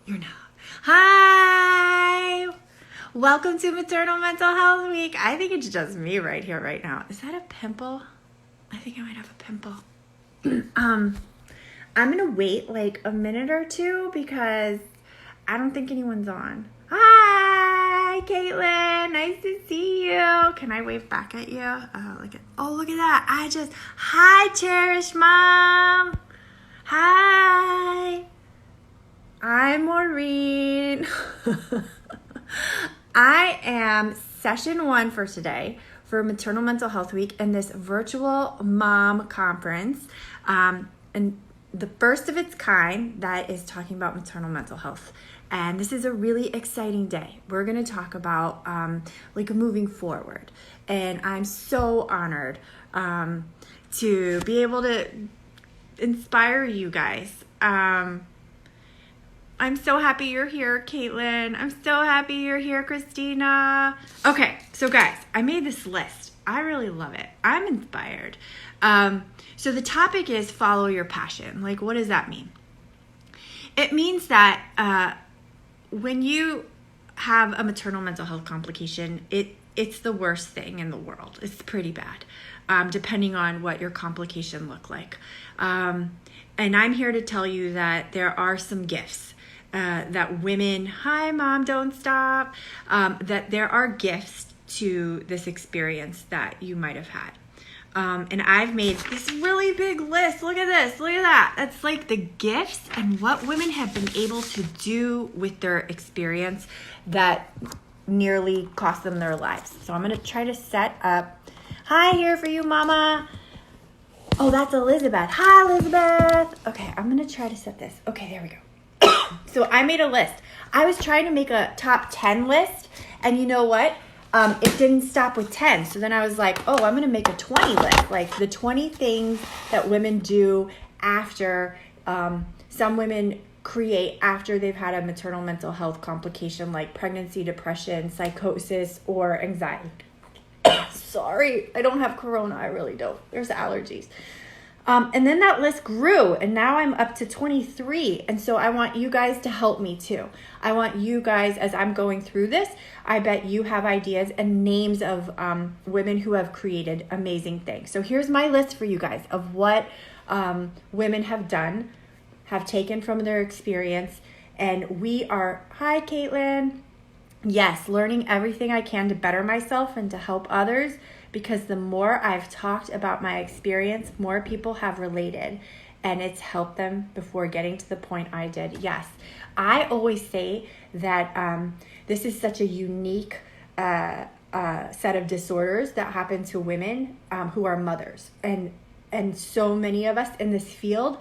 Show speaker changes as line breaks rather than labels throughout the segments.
You're not. Hi! Welcome to Maternal Mental Health Week. I think it's just me right here, right now. Is that a pimple? I think I might have a pimple. I'm going to wait like a minute or two because I don't think anyone's on. Hi, Caitlin. Nice to see you. Can I wave back at you? Look at that. Hi, cherished mom. Hi. I'm Maureen. I am session 1 for today for Maternal Mental Health Week and this virtual mom conference. And the first of its kind that is talking about maternal mental health. And this is a really exciting day. We're going to talk about moving forward. And I'm so honored to be able to inspire you guys. I'm so happy you're here, Caitlin. I'm so happy you're here, Christina. Okay, so guys, I made this list. I really love it. I'm inspired. So the topic is follow your passion. Like, what does that mean? It means that when you have a maternal mental health complication, it's the worst thing in the world. It's pretty bad, depending on what your complication look like. And I'm here to tell you that there are some gifts that women, hi mom, don't stop, that there are gifts to this experience that you might have had. And I've made this really big list. Look at this, look at that. That's like the gifts and what women have been able to do with their experience that nearly cost them their lives. So I'm gonna try to set up, hi, here for you, mama. Oh, that's Elizabeth. Hi, Elizabeth. Okay, I'm gonna try to set this. Okay, there we go. So I made a list. I was trying to make a top 10 list, and you know what? It didn't stop with 10. So then I was like, oh, I'm going to make a 20 list, like the 20 things that women do after, some women create after they've had a maternal mental health complication like pregnancy, depression, psychosis, or anxiety. Sorry, I don't have corona. I really don't. There's allergies. And then that list grew, and now I'm up to 23. And so I want you guys to help me too. I want you guys, as I'm going through this, I bet you have ideas and names of women who have created amazing things. So here's my list for you guys of what women have done, have taken from their experience. And we are, hi, Caitlin. Yes, learning everything I can to better myself and to help others. Because the more I've talked about my experience, more people have related, and it's helped them before getting to the point I did. Yes, I always say that this is such a unique set of disorders that happen to women who are mothers, and so many of us in this field,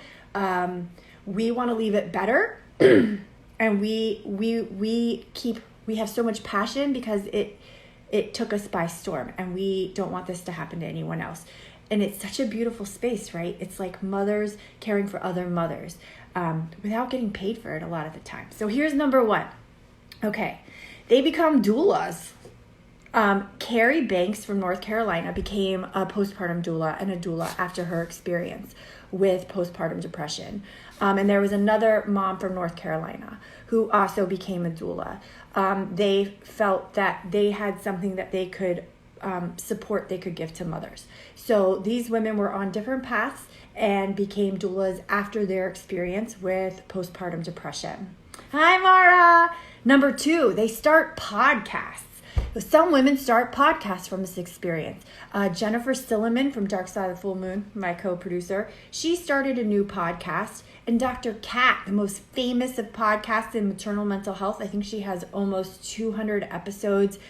we want to leave it better, and we have so much passion because it took us by storm, and we don't want this to happen to anyone else. And it's such a beautiful space, right? It's like mothers caring for other mothers without getting paid for it a lot of the time. So here's number 1. Okay, they become doulas. Carrie Banks from North Carolina became a postpartum doula and a doula after her experience with postpartum depression. And there was another mom from North Carolina who also became a doula. They felt that they had something that they could support they could give to mothers. So these women were on different paths and became doulas after their experience with postpartum depression. Hi, Mara. Number 2, they start podcasts. Some women start podcasts from this experience. Jennifer Silliman from Dark Side of the Full Moon, my co-producer, she started a new podcast. And Dr. Kat, the most famous of podcasts in maternal mental health, I think she has almost 200 episodes.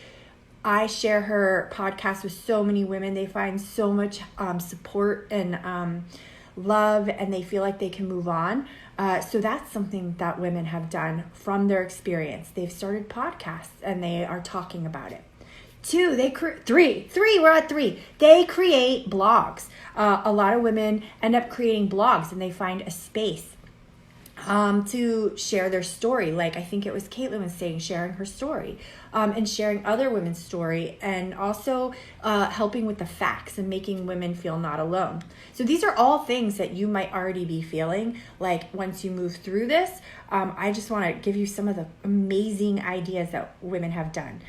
I share her podcast with so many women. They find so much support and love, and they feel like they can move on. So that's something that women have done from their experience. They've started podcasts, and they are talking about it. 2, we're at 3. They create blogs. A lot of women end up creating blogs, and they find a space. to share their story. Like I think it was Caitlin was saying, sharing her story, and sharing other women's story, and also helping with the facts and making women feel not alone. So these are all things that you might already be feeling like once you move through this. I just want to give you some of the amazing ideas that women have done.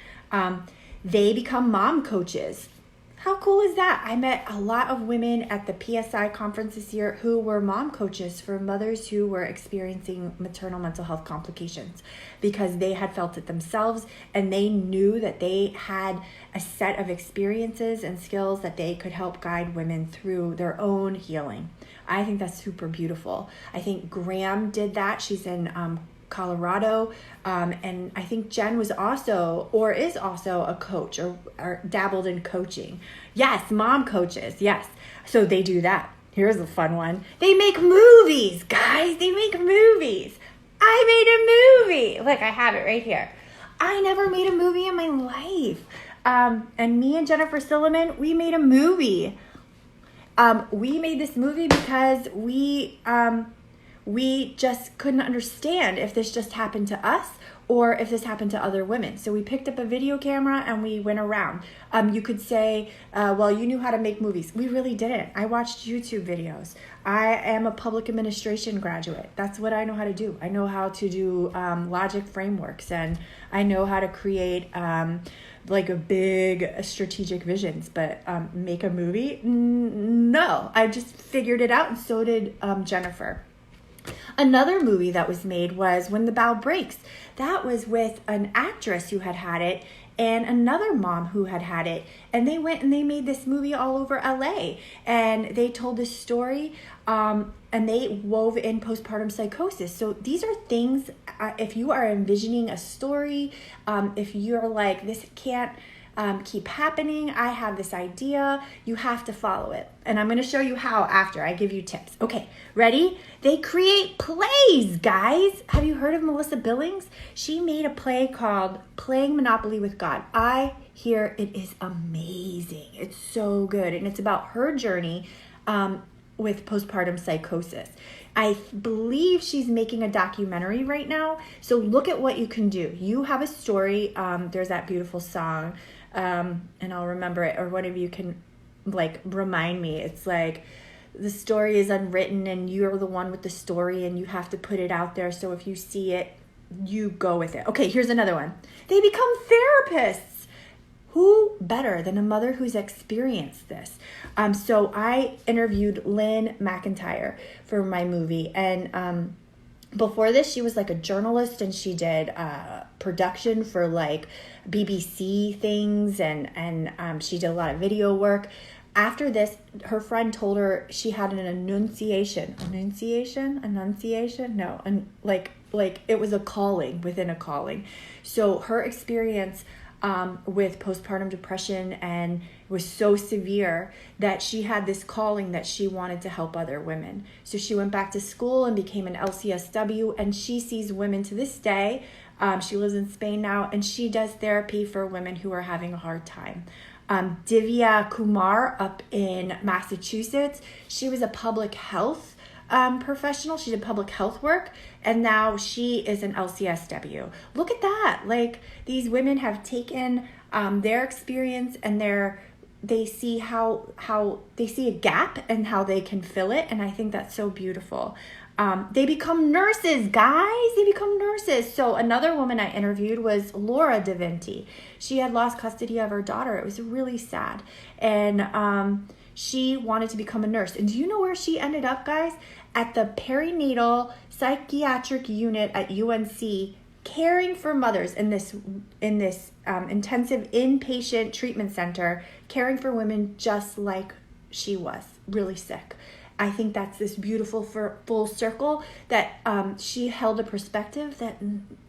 They become mom coaches. How cool is that? I met a lot of women at the PSI conference this year who were mom coaches for mothers who were experiencing maternal mental health complications because they had felt it themselves and they knew that they had a set of experiences and skills that they could help guide women through their own healing. I think that's super beautiful. I think Graham did that. She's in Colorado, and I think Jen was also or is also a coach or dabbled in coaching. Yes, mom coaches. Yes, so they do that. Here's a fun one. They make movies, guys. They make movies. I made a movie. Look, I have it right here. I never made a movie in my life, and me and Jennifer Silliman, we made a movie. We made this movie because we just couldn't understand if this just happened to us or if this happened to other women. So we picked up a video camera and we went around. You could say, well, you knew how to make movies. We really didn't. I watched YouTube videos. I am a public administration graduate. That's what I know how to do. I know how to do logic frameworks, and I know how to create like a big strategic visions, but make a movie? No, I just figured it out, and so did Jennifer. Another movie that was made was When the Bow Breaks. That was with an actress who had it and another mom who had it. And they went and they made this movie all over LA. And they told this story and they wove in postpartum psychosis. So these are things, if you are envisioning a story, if you're like, this can't keep happening, I have this idea, you have to follow it. And I'm going to show you how after I give you tips. Okay, ready? They create plays, guys. Have you heard of Melissa Billings? She made a play called Playing Monopoly with God. I hear it is amazing. It's so good. And it's about her journey with postpartum psychosis. I believe she's making a documentary right now. So look at what you can do. You have a story. There's that beautiful song. And I'll remember it, or one of you can like remind me. It's like the story is unwritten and you're the one with the story and you have to put it out there. So if you see it, you go with it. Okay, here's another one. They become therapists. Who better than a mother who's experienced this? So I interviewed Lynn McIntyre for my movie, and before this, she was like a journalist and she did production for like BBC things, and she did a lot of video work. After this, her friend told her she had an annunciation. No, like it was a calling within a calling. So her experience with postpartum depression and was so severe that she had this calling that she wanted to help other women. So she went back to school and became an LCSW, and she sees women to this day. She lives in Spain now, and she does therapy for women who are having a hard time. Divya Kumar up in Massachusetts, she was a public health professional. She did public health work, and now she is an LCSW. Look at that. Like, these women have taken their experience and they see how they see a gap and how they can fill it, and I think that's so beautiful. They become nurses, guys. They become nurses. So another woman I interviewed was Laura DeVinti. She had lost custody of her daughter. It was really sad. And she wanted to become a nurse. And do you know where she ended up, guys? At the perinatal psychiatric unit at UNC, caring for mothers in this intensive inpatient treatment center, caring for women just like she was, really sick. I think that's this beautiful full circle that she held a perspective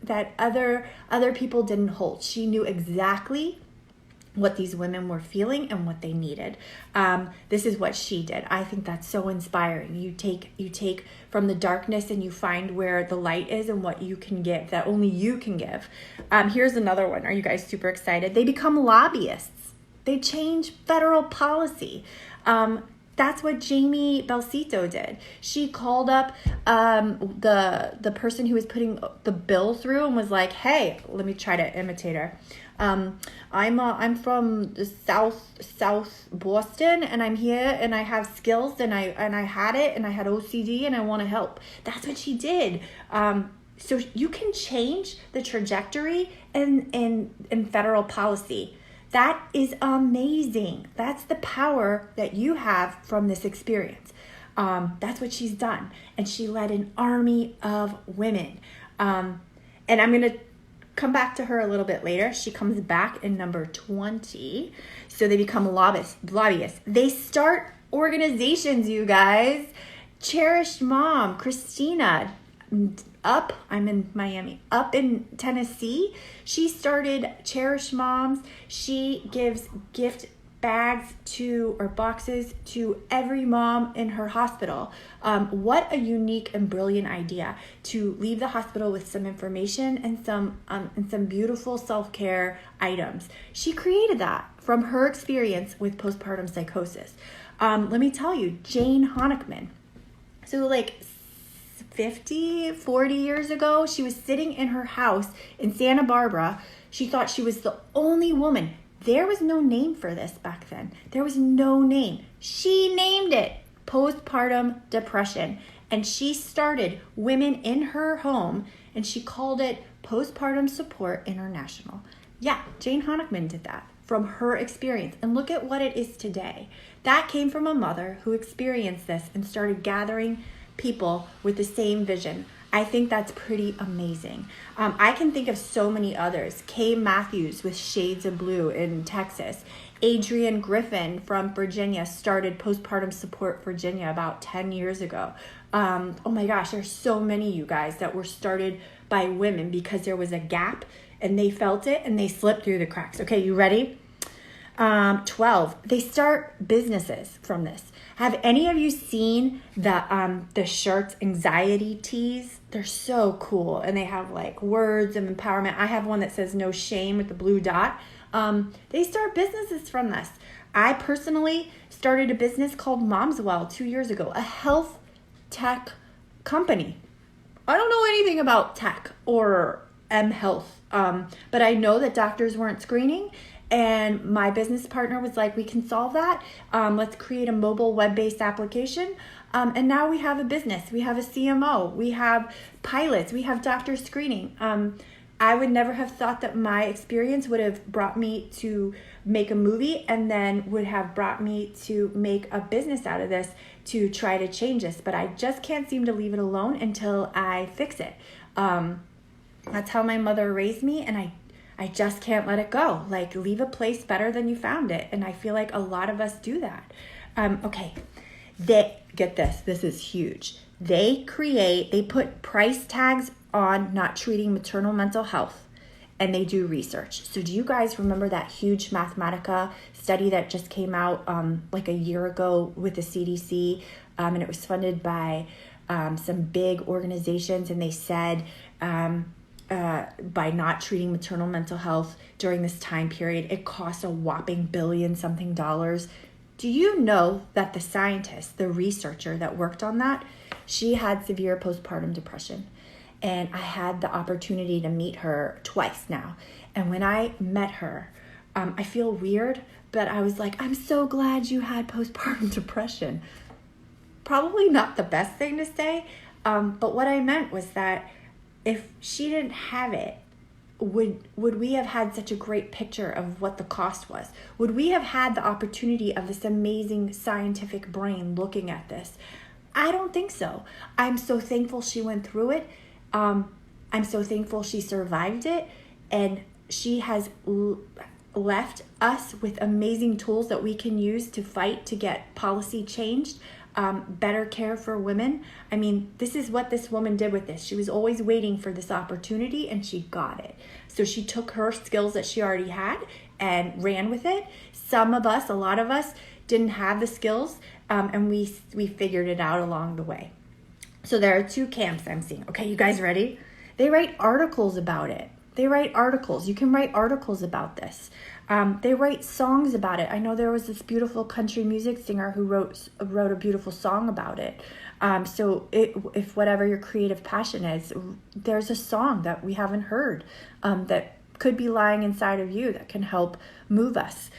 that other people didn't hold. She knew exactly what these women were feeling and what they needed. This is what she did. I think that's so inspiring. You take from the darkness and you find where the light is and what you can give, that only you can give. Here's another one. Are you guys super excited? They become lobbyists. They change federal policy. That's what Jamie Belcito did. She called up the person who was putting the bill through and was like, "Hey, let me try to imitate her. I'm from the South Boston, and I'm here, and I have skills, and I had it, and I had OCD, and I want to help." That's what she did. So you can change the trajectory in federal policy. That is amazing. That's the power that you have from this experience. That's what she's done. And she led an army of women. And I'm going to come back to her a little bit later. She comes back in number 20. So they become lobbyists. They start organizations, you guys. Cherished Mom, Christina, I'm in Miami, up in Tennessee. She started Cherish Moms. She gives gift bags or boxes to every mom in her hospital. What a unique and brilliant idea to leave the hospital with some information and some beautiful self-care items. She created that from her experience with postpartum psychosis. Let me tell you, Jane Honickman. So 40 years ago, she was sitting in her house in Santa Barbara. She thought she was the only woman. There was no name for this back then. There was no name. She named it postpartum depression. And she started Women in Her Home, and she called it Postpartum Support International. Yeah, Jane Honickman did that from her experience. And look at what it is today. That came from a mother who experienced this and started gathering people with the same vision. I think that's pretty amazing. I can think of so many others. Kay Matthews with Shades of Blue in Texas. Adrienne Griffin from Virginia started Postpartum Support Virginia about 10 years ago. Oh my gosh, there's so many, you guys, that were started by women because there was a gap and they felt it and they slipped through the cracks. Okay, you ready? 12. They start businesses from this. Have any of you seen the shirts, anxiety tees? They're so cool, and they have words of empowerment. I have one that says "No Shame" with the blue dot. They start businesses from this. I personally started a business called MomsWell 2 years ago, a health tech company. I don't know anything about tech or health, but I know that doctors weren't screening. And my business partner was like, we can solve that. Let's create a mobile web-based application. And now we have a business. We have a CMO. We have pilots. We have doctor screening. I would never have thought that my experience would have brought me to make a movie and then would have brought me to make a business out of this to try to change this. But I just can't seem to leave it alone until I fix it. That's how my mother raised me, and I just can't let it go. Leave a place better than you found it. And I feel like a lot of us do that. Okay, get this. This is huge. They put price tags on not treating maternal mental health, and they do research. So do you guys remember that huge Mathematica study that just came out a year ago with the CDC? And it was funded by some big organizations, and they said, by not treating maternal mental health during this time period, it cost a whopping $billion-something. Do you know that the scientist, the researcher that worked on that, she had severe postpartum depression? And I had the opportunity to meet her twice now. And when I met her, I feel weird, but I was like, I'm so glad you had postpartum depression. Probably not the best thing to say, but what I meant was that if she didn't have it, would we have had such a great picture of what the cost was? Would we have had the opportunity of this amazing scientific brain looking at this? I don't think so. I'm so thankful she went through it. I'm so thankful she survived it, and she has left us with amazing tools that we can use to fight to get policy changed. Better care for women. I mean, this is what this woman did with this. She was always waiting for this opportunity, and she got it. So she took her skills that she already had and ran with it. A lot of us didn't have the skills, and we figured it out along the way. So there are two camps I'm seeing. Okay, you guys ready? They write articles about it. They write articles. You can write articles about this. They write songs about it. I know there was this beautiful country music singer who wrote a beautiful song about it. So if whatever your creative passion is, there's a song that we haven't heard that could be lying inside of you that can help move us.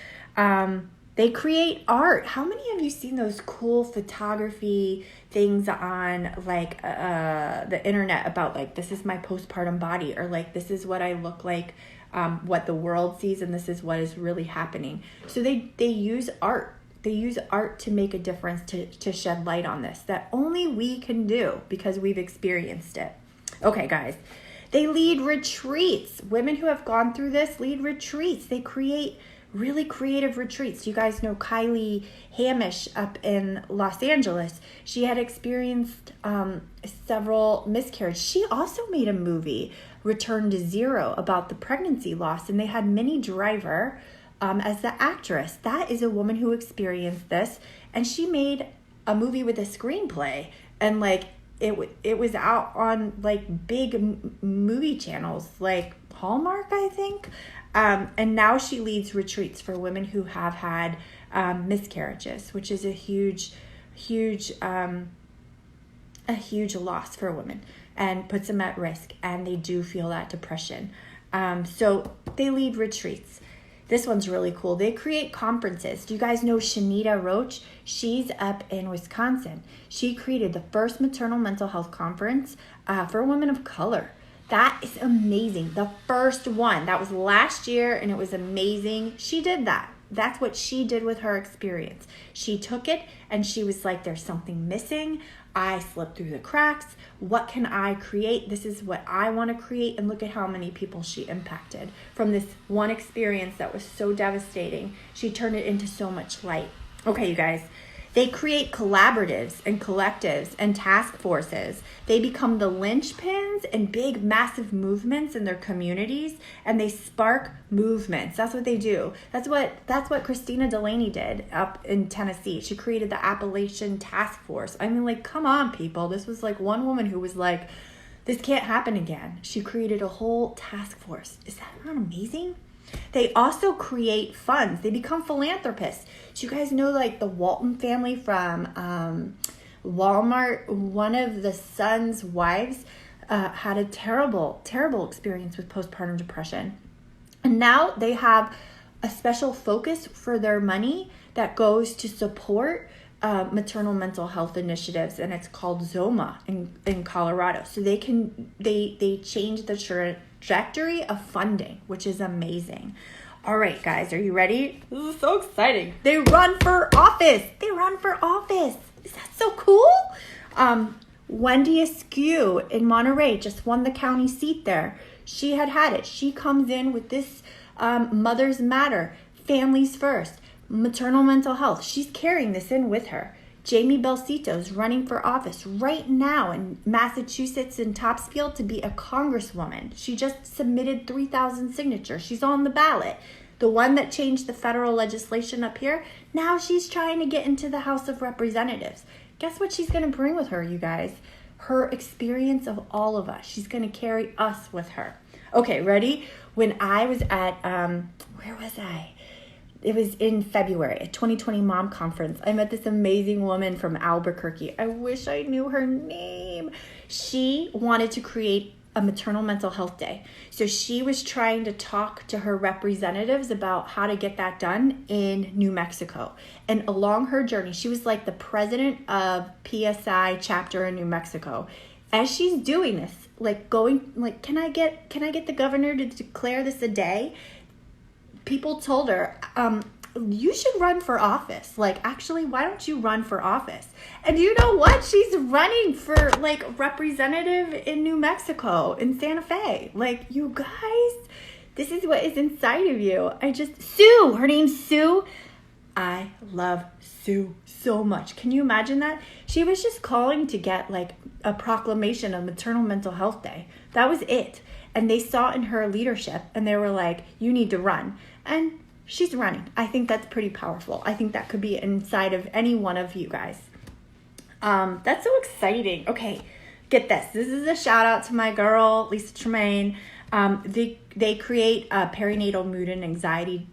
They create art. How many of you seen those cool photography things on like the internet about like, this is my postpartum body, or like, this is what I look like, what the world sees, and this is what is really happening. So they use art. They use art to make a difference, to shed light on this that only we can do because we've experienced it. Okay, guys. They lead retreats. Women who have gone through this lead retreats. They create really creative retreats. You guys know Kylie Hamish up in Los Angeles. She had experienced several miscarriages. She also made a movie, Return to Zero, about the pregnancy loss, and they had Minnie Driver as the actress. That is a woman who experienced this, and she made a movie with a screenplay, and like it was out on like big movie channels like Hallmark, I think. And now she leads retreats for women who have had miscarriages, which is a huge loss for women and puts them at risk. And they do feel that depression. So they lead retreats. This one's really cool. They create conferences. Do you guys know Shanita Roach? She's up in Wisconsin. She created the first maternal mental health conference for women of color. That is amazing. The first one. That was last year, and it was amazing. She did that. That's what she did with her experience. She took it, and she was like, there's something missing. I slipped through the cracks. What can I create? This is what I want to create. And look at how many people she impacted from this one experience that was so devastating. She turned it into so much light. Okay, you guys. They create collaboratives and collectives and task forces. They become the linchpins in big, massive movements in their communities, and they spark movements. That's what they do. That's what Christina Delaney did up in Tennessee. She created the Appalachian Task Force. I mean, like, come on, people. This was like one woman who was like, this can't happen again. She created a whole task force. Is that not amazing? They also create funds. They become philanthropists. Do you guys know like the Walton family from Walmart? One of the son's wives had a terrible experience with postpartum depression. And now they have a special focus for their money that goes to support maternal mental health initiatives, and it's called Zoma in Colorado. So they change the trajectory of funding, which is amazing. All right, guys, are you ready? This is so exciting. They run for office. Is that so cool? Wendy Askew in Monterey just won the county seat there. She had it. She comes in with this Mothers Matter, Families First, maternal mental health. She's carrying this in with her. Jamie Belcito's running for office right now in Massachusetts in Topsfield to be a congresswoman. She just submitted 3,000 signatures. She's on the ballot. The one that changed the federal legislation up here, now she's trying to get into the House of Representatives. Guess what she's going to bring with her, you guys? Her experience of all of us. She's going to carry us with her. Okay, ready? When I was at, where was I? It was in February, a 2020 mom conference. I met this amazing woman from Albuquerque. I wish I knew her name. She wanted to create a maternal mental health day. So she was trying to talk to her representatives about how to get that done in New Mexico. And along her journey, she was like the president of PSI chapter in New Mexico. As she's doing this, like going, like, can I get the governor to declare this a day? People told her, you should run for office. Like, actually, why don't you run for office? And you know what? She's running for, like, representative in New Mexico, in Santa Fe. Like, you guys, this is what is inside of you. Sue, her name's Sue. I love Sue so much. Can you imagine that? She was just calling to get, like, a proclamation of Maternal Mental Health Day. That was it. And they saw in her leadership, and they were like, you need to run. And she's running. I think that's pretty powerful. I think that could be inside of any one of you guys. That's so exciting. Okay, get this. This is a shout out to my girl, Lisa Tremaine. They create perinatal mood and anxiety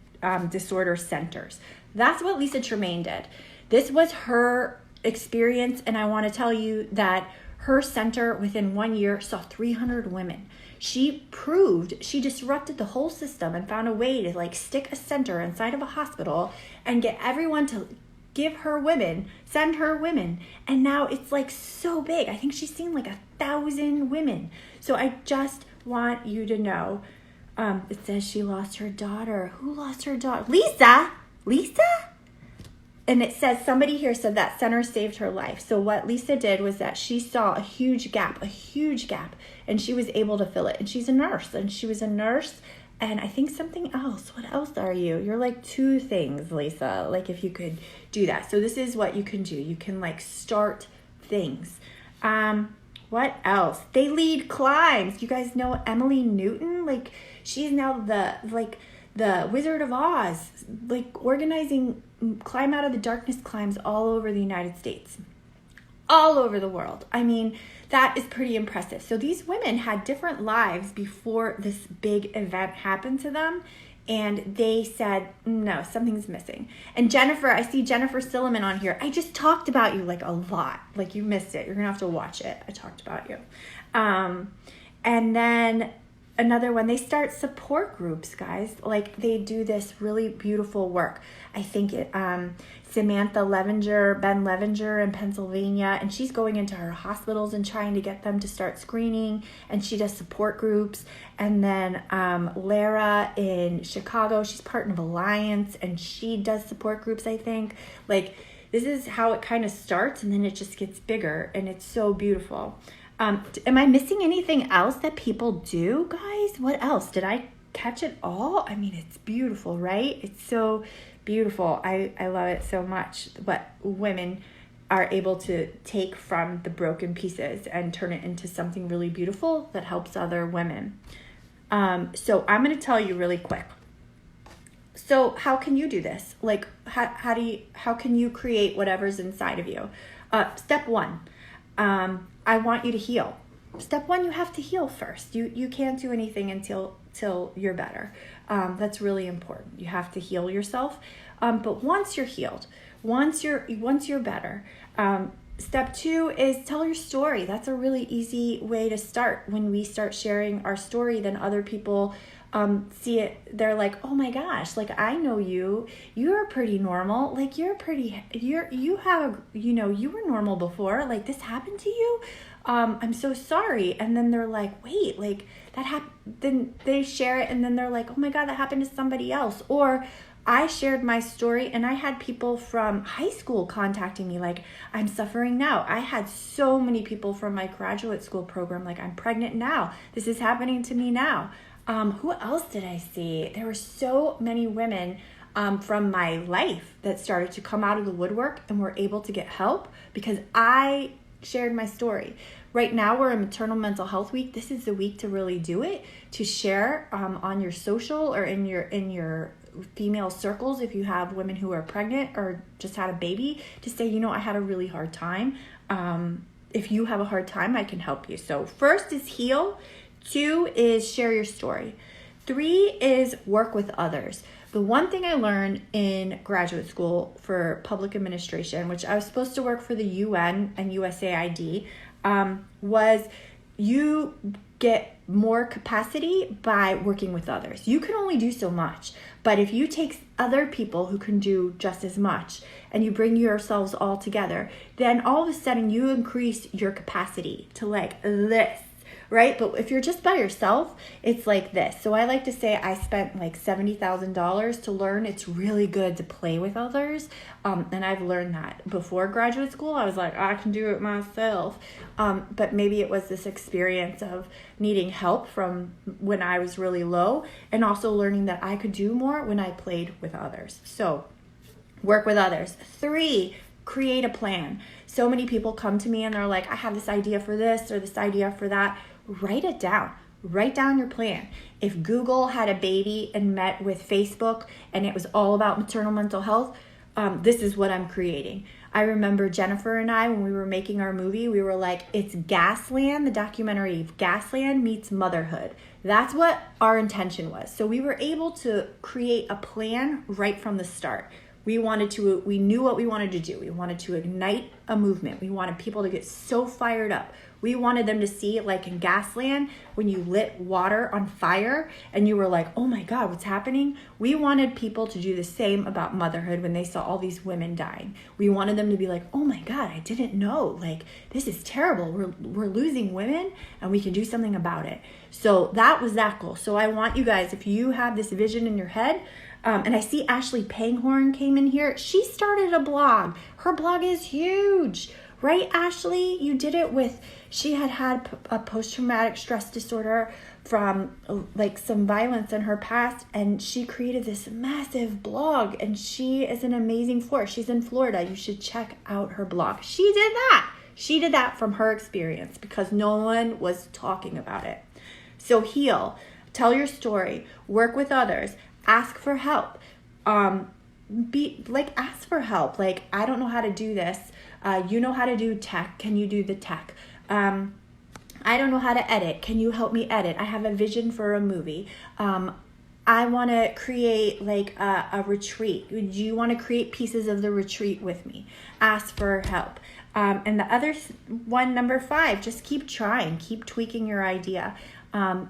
disorder centers. That's what Lisa Tremaine did. This was her experience, and I want to tell you that her center within 1 year saw 300 women. She disrupted the whole system and found a way to like stick a center inside of a hospital and get everyone to send her women. And now it's like so big. I think she's seen like 1,000 women. So I just want you to know, it says she lost her daughter. Who lost her daughter? Lisa? And it says, somebody here said that center saved her life. So what Lisa did was that she saw a huge gap, and she was able to fill it. And she's a nurse, and I think something else. What else are you? You're like 2 things, Lisa, like if you could do that. So this is what you can do. You can like start things. What else? They lead climbs. You guys know Emily Newton? Like she's now the Wizard of Oz, like organizing Climb Out of the Darkness climbs all over the United States, all over the world. I mean, that is pretty impressive. So these women had different lives before this big event happened to them, and they said, no, something's missing. And Jennifer, I see Jennifer Silliman on here. I just talked about you like a lot. Like you missed it. You're going to have to watch it. I talked about you. And then another one, they start support groups, guys. Like they do this really beautiful work. I think Samantha Ben Levenger in Pennsylvania, and she's going into her hospitals and trying to get them to start screening, and she does support groups. And then Lara in Chicago, she's part of Alliance, and she does support groups, I think. Like this is how it kind of starts, and then it just gets bigger, and it's so beautiful. Am I missing anything else that people do, guys? What else? Did I catch it all? I mean, it's beautiful, right? It's so beautiful. I love it so much, what women are able to take from the broken pieces and turn it into something really beautiful that helps other women. So I'm going to tell you really quick. So how can you do this? Like, how can you create whatever's inside of you? Step 1. I want you to heal. Step 1, you have to heal first. You can't do anything until you're better. That's really important. You have to heal yourself. But once you're healed, once you're better, step 2 is tell your story. That's a really easy way to start. When we start sharing our story, then other people see it. They're like, oh my gosh, like I know you're pretty normal. Like you were normal before. Like this happened to you. I'm so sorry. And then they're like, wait, like that happened. Then they share it, and then they're like, oh my God, that happened to somebody else. Or I shared my story, and I had people from high school contacting me like, I'm suffering now. I had so many people from my graduate school program like, I'm pregnant now. This is happening to me now. Who else did I see? There were so many women from my life that started to come out of the woodwork and were able to get help because I shared my story. Right now we're in Maternal Mental Health Week. This is the week to really do it, to share on your social or in your female circles if you have women who are pregnant or just had a baby, to say, I had a really hard time. If you have a hard time, I can help you. So first is heal. 2 is share your story. 3 is work with others. The one thing I learned in graduate school for public administration, which I was supposed to work for the UN and USAID, was you get more capacity by working with others. You can only do so much, but if you take other people who can do just as much and you bring yourselves all together, then all of a sudden you increase your capacity to like this. Right? But if you're just by yourself, it's like this. So I like to say I spent like $70,000 to learn it's really good to play with others. And I've learned that before graduate school. I was like, I can do it myself. But maybe it was this experience of needing help from when I was really low, and also learning that I could do more when I played with others. So work with others. 3, create a plan. So many people come to me and they're like, I have this idea for this or this idea for that. Write it down. Write down your plan. If Google had a baby and met with Facebook and it was all about maternal mental health, this is what I'm creating. I remember Jennifer and I, when we were making our movie, we were like, it's Gasland, the documentary Gasland meets motherhood. That's what our intention was. So we were able to create a plan right from the start. We knew what we wanted to do. We wanted to ignite a movement. We wanted people to get so fired up. We wanted them to see it like in Gasland, when you lit water on fire and you were like, oh my God, what's happening? We wanted people to do the same about motherhood when they saw all these women dying. We wanted them to be like, oh my God, I didn't know. Like, this is terrible. We're losing women and we can do something about it. So that was that goal. So I want you guys, if you have this vision in your head, and I see Ashley Panghorn came in here. She started a blog. Her blog is huge. Right, Ashley? You did it she had a post-traumatic stress disorder from like some violence in her past, and she created this massive blog, and she is an amazing force. She's in Florida. You should check out her blog. She did that. She did that from her experience because no one was talking about it. So heal, tell your story, work with others, ask for help. Ask for help. Like, I don't know how to do this. You know how to do tech. Can you do the tech? I don't know how to edit. Can you help me edit? I have a vision for a movie. I want to create like a retreat. Do you want to create pieces of the retreat with me? Ask for help. And the other one, number 5, just keep trying. Keep tweaking your idea.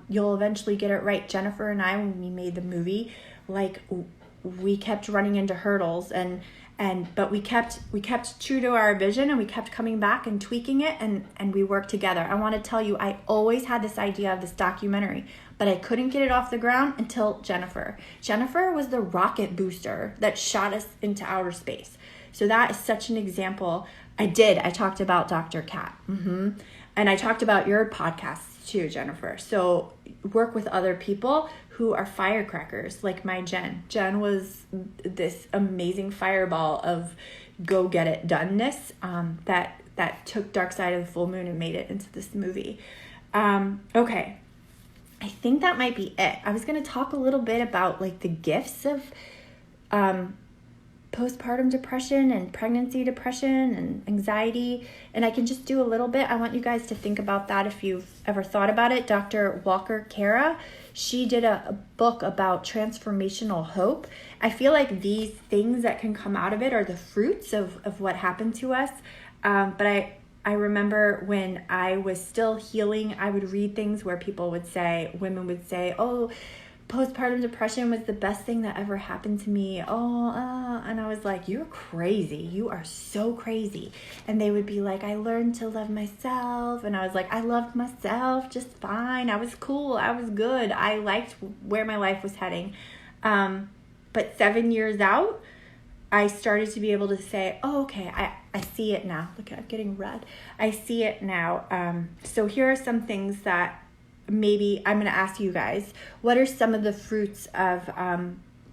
You'll eventually get it right. Jennifer and I, when we made the movie, like, we kept running into hurdles but we kept true to our vision, and we kept coming back and tweaking it, and we worked together. I want to tell you, I always had this idea of this documentary, but I couldn't get it off the ground until Jennifer. Jennifer was the rocket booster that shot us into outer space. So that is such an example. I talked about Dr. Kat. And I talked about your podcasts too, Jennifer. So work with other people who are firecrackers, like my Jen. Jen was this amazing fireball of go get it doneness that took Dark Side of the Full Moon and made it into this movie. Okay, I think that might be it. I was going to talk a little bit about like the gifts of postpartum depression and pregnancy depression and anxiety, and I can just do a little bit. I want you guys to think about that if you've ever thought about it. Dr. Walker Kara, she did a book about transformational hope. I feel like these things that can come out of it are the fruits of what happened to us. But I remember when I was still healing, I would read things where women would say, oh, postpartum depression was the best thing that ever happened to me. And I was like, you're crazy. You are so crazy. And they would be like, I learned to love myself. And I was like, I loved myself just fine. I was cool. I was good. I liked where my life was heading. But 7 years out, I started to be able to say, oh, okay, I see it now. Look, I'm getting red. I see it now. So here are some things that maybe I'm going to ask you guys. What are some of the fruits of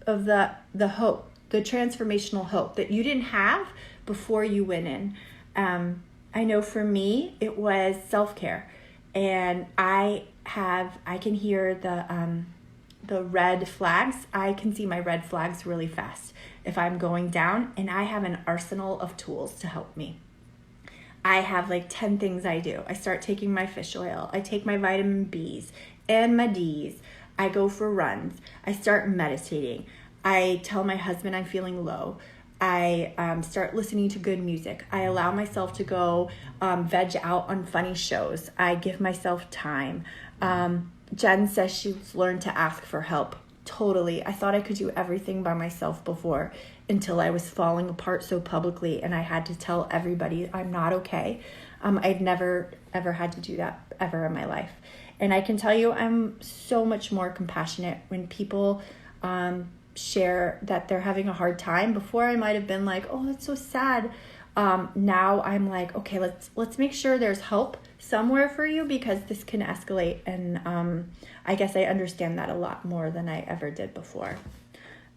the hope, the transformational hope that you didn't have before you went in? I know for me, it was self-care, and I can hear the red flags. I can see my red flags really fast if I'm going down, and I have an arsenal of tools to help me. I have like 10 things I do. I start taking my fish oil. I take my vitamin Bs and my Ds. I go for runs. I start meditating. I tell my husband I'm feeling low. I start listening to good music. I allow myself to go veg out on funny shows. I give myself time. Jen says she's learned to ask for help. Totally. I thought I could do everything by myself before, until I was falling apart so publicly and I had to tell everybody I'm not okay. I'd never, ever had to do that ever in my life. And I can tell you I'm so much more compassionate when people share that they're having a hard time. Before I might have been like, oh, that's so sad. Now I'm like, okay, let's make sure there's help somewhere for you, because this can escalate. And I guess I understand that a lot more than I ever did before.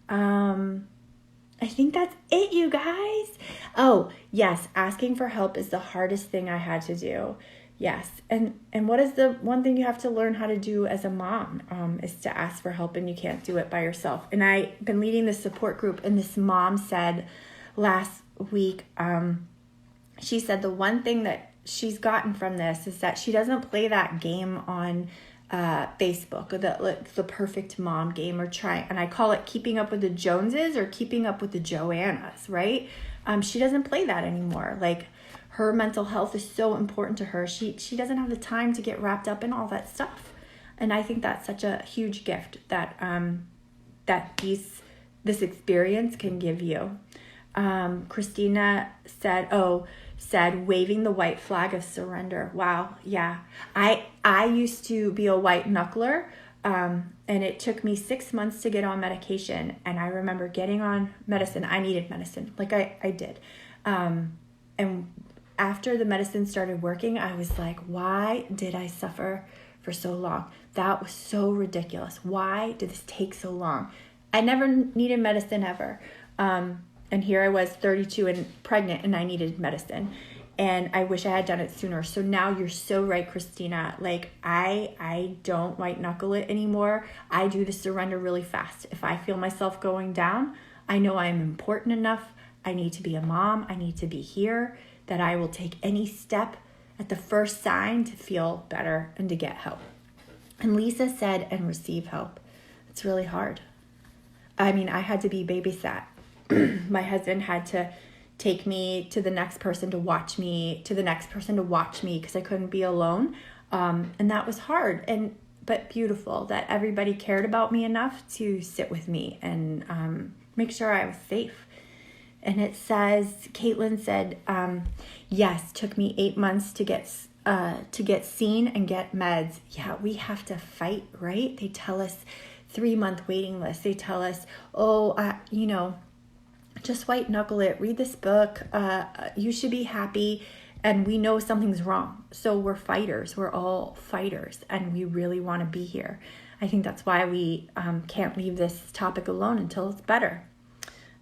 I think that's it, you guys. Oh, yes, asking for help is the hardest thing I had to do. Yes, and what is the one thing you have to learn how to do as a mom is to ask for help, and you can't do it by yourself. And I've been leading this support group, and this mom said last week, she said the one thing that she's gotten from this is that she doesn't play that game on Facebook, the perfect mom game, or and I call it keeping up with the Joneses or keeping up with the Joannas, right? She doesn't play that anymore. Like, her mental health is so important to her. She doesn't have the time to get wrapped up in all that stuff. And I think that's such a huge gift that this experience can give you. Christina said waving the white flag of surrender. Wow. Yeah. I used to be a white knuckler, and it took me 6 months to get on medication. And I remember getting on medicine. I needed medicine. Like I did. And after the medicine started working, I was like, why did I suffer for so long? That was so ridiculous. Why did this take so long? I never needed medicine ever. And here I was 32 and pregnant, and I needed medicine. And I wish I had done it sooner. So now you're so right, Christina. Like, I don't white knuckle it anymore. I do the surrender really fast. If I feel myself going down, I know I'm important enough. I need to be a mom. I need to be here, that I will take any step at the first sign to feel better and to get help. And Lisa said, and receive help. It's really hard. I mean, I had to be babysat. My husband had to take me to the next person to watch me, because I couldn't be alone. And that was hard, but beautiful that everybody cared about me enough to sit with me and make sure I was safe. And it says, Caitlin said, yes, took me 8 months to get seen and get meds. Yeah, we have to fight, right? They tell us 3-month waiting list. They tell us, just white knuckle it, read this book, you should be happy, and we know something's wrong. So we're fighters, we're all fighters, and we really want to be here. I think that's why we can't leave this topic alone until it's better.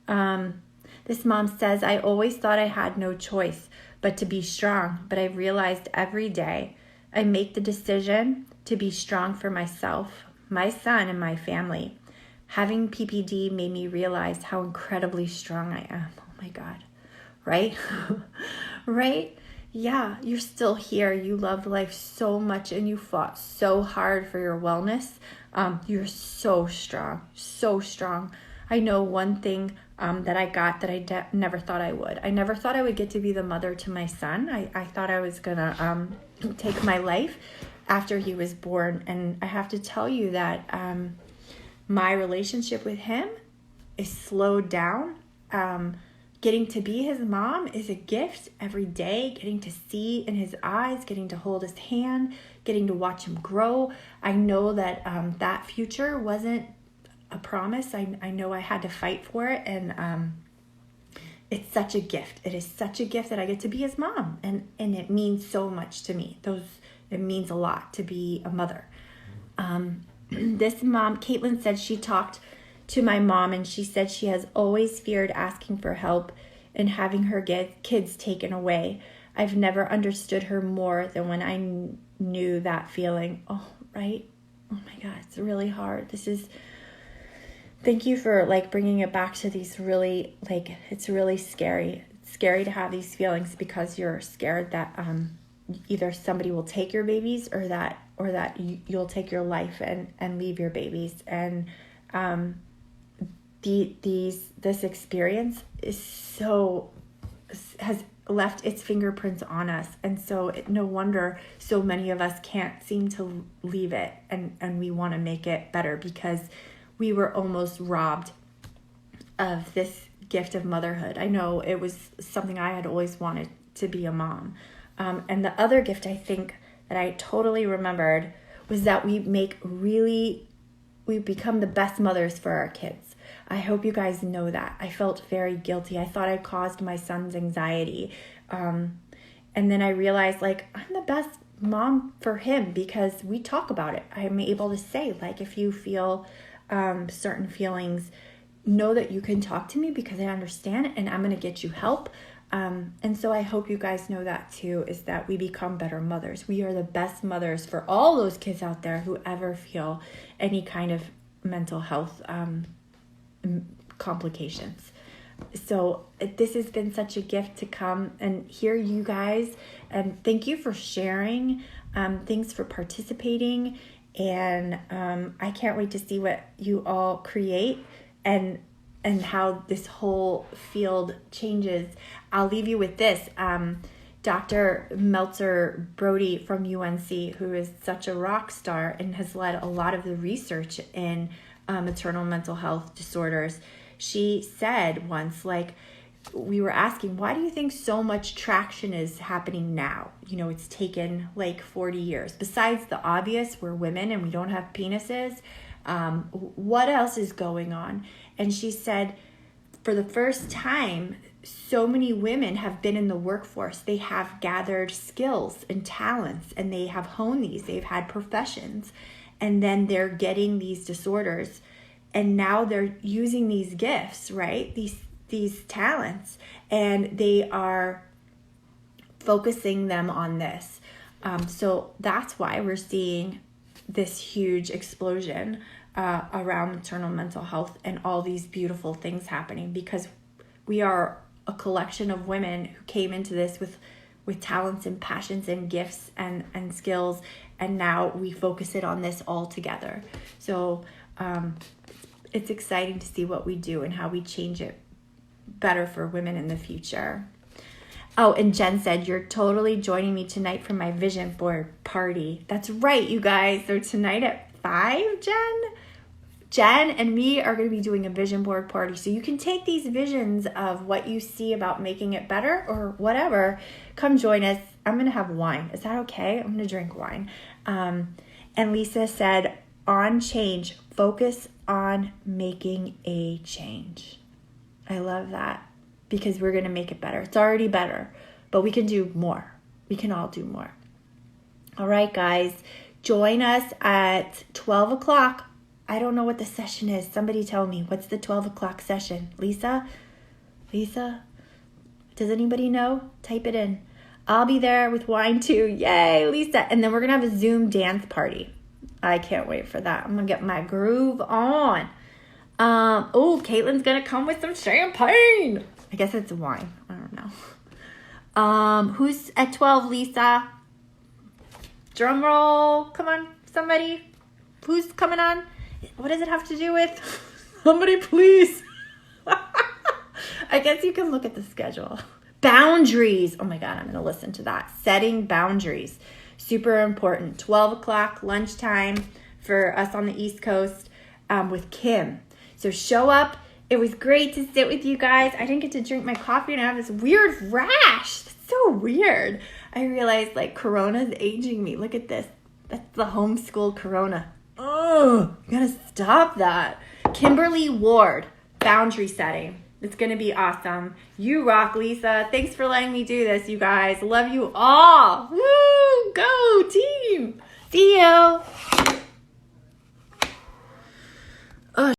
This mom says, I always thought I had no choice but to be strong, but I realized every day I make the decision to be strong for myself, my son, and my family. Having PPD made me realize how incredibly strong I am. Oh my God. Right? Right? Yeah, you're still here. You loved life so much and you fought so hard for your wellness. You're so strong, so strong. I know one thing that I got that I never thought I would. I never thought I would get to be the mother to my son. I thought I was going to take my life after he was born. And I have to tell you that my relationship with him is slowed down. Getting to be his mom is a gift every day. Getting to see in his eyes, getting to hold his hand, getting to watch him grow. I know that that future wasn't a promise. I know I had to fight for it, and it's such a gift. It is such a gift that I get to be his mom, and it means so much to me. It means a lot to be a mother. This mom, Caitlin, said she talked to my mom, and she said she has always feared asking for help and having her kids taken away. I've never understood her more than when I knew that feeling. Oh, right? Oh my God, it's really hard. Thank you for bringing it back to these really, it's really scary. It's scary to have these feelings because you're scared that either somebody will take your babies or that you'll take your life and leave your babies. And this experience has left its fingerprints on us, and so no wonder so many of us can't seem to leave it, and we want to make it better because we were almost robbed of this gift of motherhood. I know it was something I had always wanted, to be a mom. And the other gift I think that I totally remembered was that we become the best mothers for our kids. I hope you guys know that. I felt very guilty. I thought I caused my son's anxiety. And then I realized I'm the best mom for him because we talk about it. I'm able to say if you feel certain feelings, know that you can talk to me because I understand and I'm going to get you help. And so I hope you guys know that too, is that we become better mothers. We are the best mothers for all those kids out there who ever feel any kind of mental health complications. So this has been such a gift to come and hear you guys. And thank you for sharing. Thanks for participating. And I can't wait to see what you all create and how this whole field changes. I'll leave you with this. Dr. Meltzer Brody from UNC, who is such a rock star and has led a lot of the research in maternal mental health disorders. She said once, like, we were asking, why do you think so much traction is happening now? You know, it's taken like 40 years. Besides the obvious, we're women and we don't have penises. What else is going on? And she said, for the first time, so many women have been in the workforce. They have gathered skills and talents, and they have honed these. They've had professions, and then they're getting these disorders, and now they're using these gifts, right? These talents, and they are focusing them on this. So that's why we're seeing this huge explosion around maternal mental health and all these beautiful things happening, because we are a collection of women who came into this with talents and passions and gifts and skills, and now we focus it on this all together. So it's exciting to see what we do and how we change it better for women in the future. Oh, and Jen said, you're totally joining me tonight for my vision board party. That's right, you guys. So tonight at 5, Jen and me are going to be doing a vision board party. So you can take these visions of what you see about making it better or whatever. Come join us. I'm going to have wine. Is that okay? I'm going to drink wine. And Lisa said, on change, focus on making a change. I love that, because we're going to make it better. It's already better, but we can do more. We can all do more. All right, guys, join us at 12 o'clock. I don't know what the session is. Somebody tell me. What's the 12 o'clock session? Lisa? Does anybody know? Type it in. I'll be there with wine too. Yay, Lisa. And then we're going to have a Zoom dance party. I can't wait for that. I'm going to get my groove on. Caitlin's going to come with some champagne. I guess it's wine. I don't know. Who's at 12, Lisa? Drum roll. Come on, somebody. Who's coming on? What does it have to do with? Somebody, please. I guess you can look at the schedule. Boundaries. Oh my God, I'm going to listen to that. Setting boundaries. Super important. 12 o'clock lunchtime for us on the East Coast with Kim. So show up. It was great to sit with you guys. I didn't get to drink my coffee and I have this weird rash. It's so weird. I realized like Corona's aging me. Look at this. That's the homeschool Corona. Oh, you gotta stop that. Kimberly Ward, boundary setting. It's gonna be awesome. You rock, Lisa. Thanks for letting me do this, you guys. Love you all. Woo! Go team. See you.